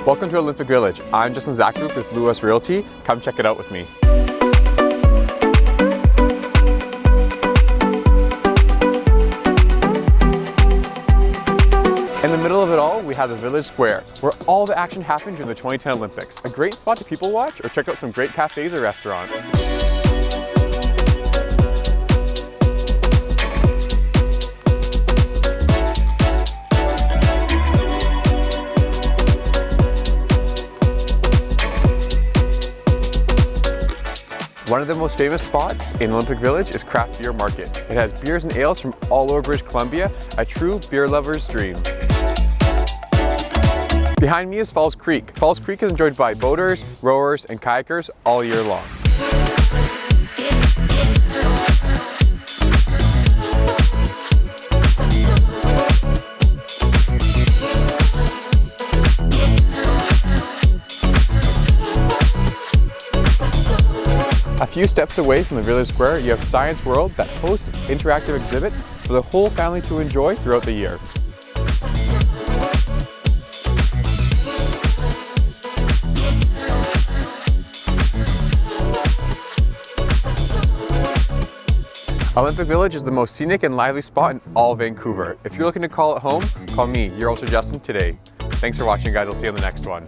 Welcome to Olympic Village. I'm Justin Zacharouk with Blue West Realty. Come check it out with me. In the middle of it all, we have the Village Square, where all the action happened during the 2010 Olympics. A great spot to people watch or check out some great cafes or restaurants. One of the most famous spots in Olympic Village is Craft Beer Market. It has beers and ales from all over British Columbia, a true beer lover's dream. Behind me is Falls Creek. Falls Creek is enjoyed by boaters, rowers, and kayakers all year long. A few steps away from the Village Square, you have Science World that hosts interactive exhibits for the whole family to enjoy throughout the year. Olympic Village is the most scenic and lively spot in all Vancouver. If you're looking to call it home, call me, your host Justin, today. Thanks for watching, guys. I'll see you on the next one.